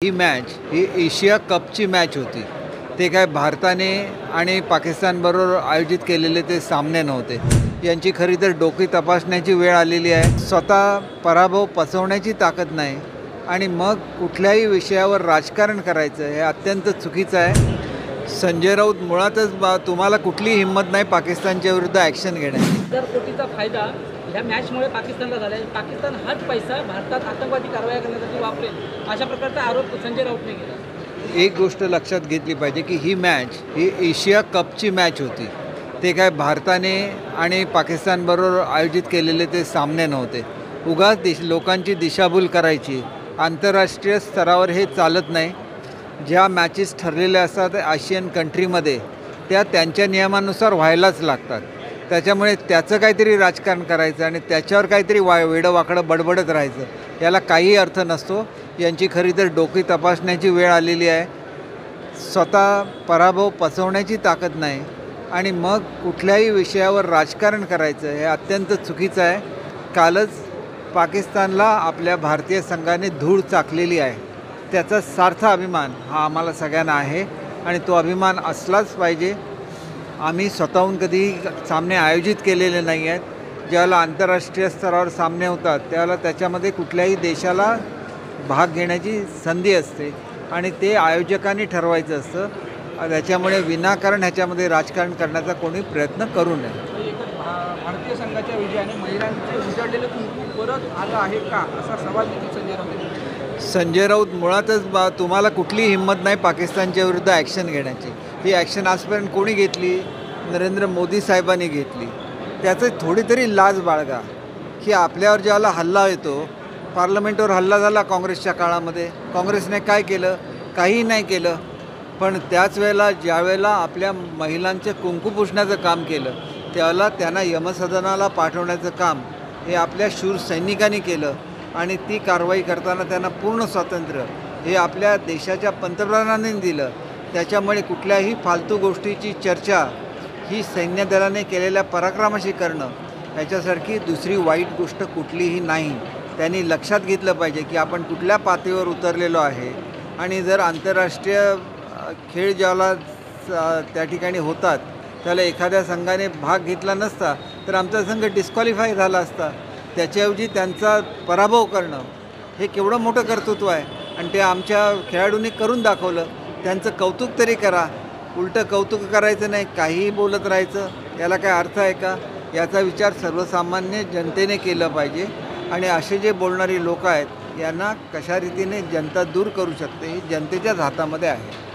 ही match ही Asia कपची match होती. ते काय भारताने आणि पाकिस्तानबरोबर आयोजित केलेले ते सामने नव्हते. यांची खरी तर डोकी तपासण्याची वेळ आलेली आहे. स्वतः पराभव पचवण्याची ताकद नाही आणि मग कुठल्याही विषयावर राजकारण करायचं हे अत्यंत चुकीचं आहे. संजय राऊत मुळातच तुम्हाला कुठली हिंमत नाही पाकिस्तानच्या विरुद्ध ॲक्शन घेण्याची. तर कोटीचा फायदा ह्या मॅचमुळे पाकिस्तानला झाला आहे. पाकिस्तान हाच पैसा भारतात आतंकवादी कारवाया करण्यासाठी वापरेल अशा प्रकारचा आरोप संजय राऊतने केला. एक गोष्ट लक्षात घेतली पाहिजे की ही मॅच ही एशिया कपची मॅच होती. ते काय भारताने आणि पाकिस्तानबरोबर आयोजित केलेले ते सामने नव्हते. उगाच लोकांची दिशाभूल करायची. आंतरराष्ट्रीय स्तरावर हे चालत नाही. ज्या मॅचेस ठरलेल्या असतात आशियन कंट्रीमध्ये त्या त्यांच्या नियमानुसार व्हायलाच लागतात. त्याच्यामुळे त्याचं काहीतरी राजकारण करायचं आणि त्याच्यावर काहीतरी वेडंवाकडं बडबडत राहायचं याला काही अर्थ नसतो. यांची खरी तर डोकी तपासण्याची वेळ आलेली आहे. स्वतः पराभव पचवण्याची ताकद नाही आणि मग कुठल्याही विषयावर राजकारण करायचं हे अत्यंत चुकीचं आहे. कालच पाकिस्तानला आपल्या भारतीय संघाने धूळ चाकलेली आहे. त्याचा सार्थ अभिमान हा आम्हाला सगळ्यांना आहे आणि तो अभिमान असलाच पाहिजे. आम्ही स्वतःहून कधी सामने आयोजित केलेले नाही आहेत. ज्यावेळेला आंतरराष्ट्रीय स्तरावर सामने होतात त्यावेळेला त्याच्यामध्ये कुठल्याही देशाला भाग घेण्याची संधी असते आणि ते आयोजकांनी ठरवायचं असतं. त्याच्यामुळे विनाकारण ह्याच्यामध्ये राजकारण करण्याचा कोणी प्रयत्न करू नये. भारतीय संघाच्या विजयाने महिलांचे उजाडलेलं कुंकू परत आलं आहे का असा सवाल संजय राऊत. संजय राऊत मुळातच तुम्हाला कुठली हिंमत नाही पाकिस्तानच्या विरुद्ध ॲक्शन घेण्याची. ही ॲक्शन आजपर्यंत कोणी घेतली? नरेंद्र मोदी साहेबांनी घेतली. त्याचं थोडी तरी लाज बाळगा की आपल्यावर ज्याला हल्ला येतो, पार्लमेंटवर हल्ला झाला काँग्रेसच्या काळामध्ये, काँग्रेसने काय केलं? काहीही नाही केलं. पण त्याच वेळेला ज्यावेळेला आपल्या महिलांचे कुंकू पुसण्याचं काम केलं त्यावेळेला त्यांना यमसदनाला पाठवण्याचं काम हे आपल्या शूर सैनिकांनी केलं आणि ती कारवाई करताना त्यांना पूर्ण स्वातंत्र्य हे आपल्या देशाच्या पंतप्रधानांनी दिलं. त्याच्यामुळे कुठल्याही फालतू गोष्टीची चर्चा ही सैन्य दलाने केलेल्या पराक्रमाशी करणं ह्याच्यासारखी दुसरी वाईट गोष्ट कुठलीही नाही. त्यांनी लक्षात घेतलं पाहिजे की आपण कुठल्या पातळीवर उतरलेलो आहे आणि जर आंतरराष्ट्रीय खेळ ज्याला त्या ठिकाणी होतात त्याला एखाद्या संघाने भाग घेतला नसता तर आमचा संघ डिस्क्वालिफाय झाला असता. त्याच्याऐवजी त्यांचा पराभव करणं हे केवढं मोठं कर्तृत्व आहे आणि ते आमच्या खेळाडूंनी करून दाखवलं. त्यांचं कौतुक तरी करा. उलटं कौतुक करायचं नाही, काहीही बोलत राहायचं याला काय अर्थ आहे का? याचा विचार सर्वसामान्य जनतेने केलं पाहिजे आणि असे जे बोलणारी लोक आहेत यांना कशा रीतीने जनता दूर करू शकते ही जनतेच्याच हातामध्ये आहे.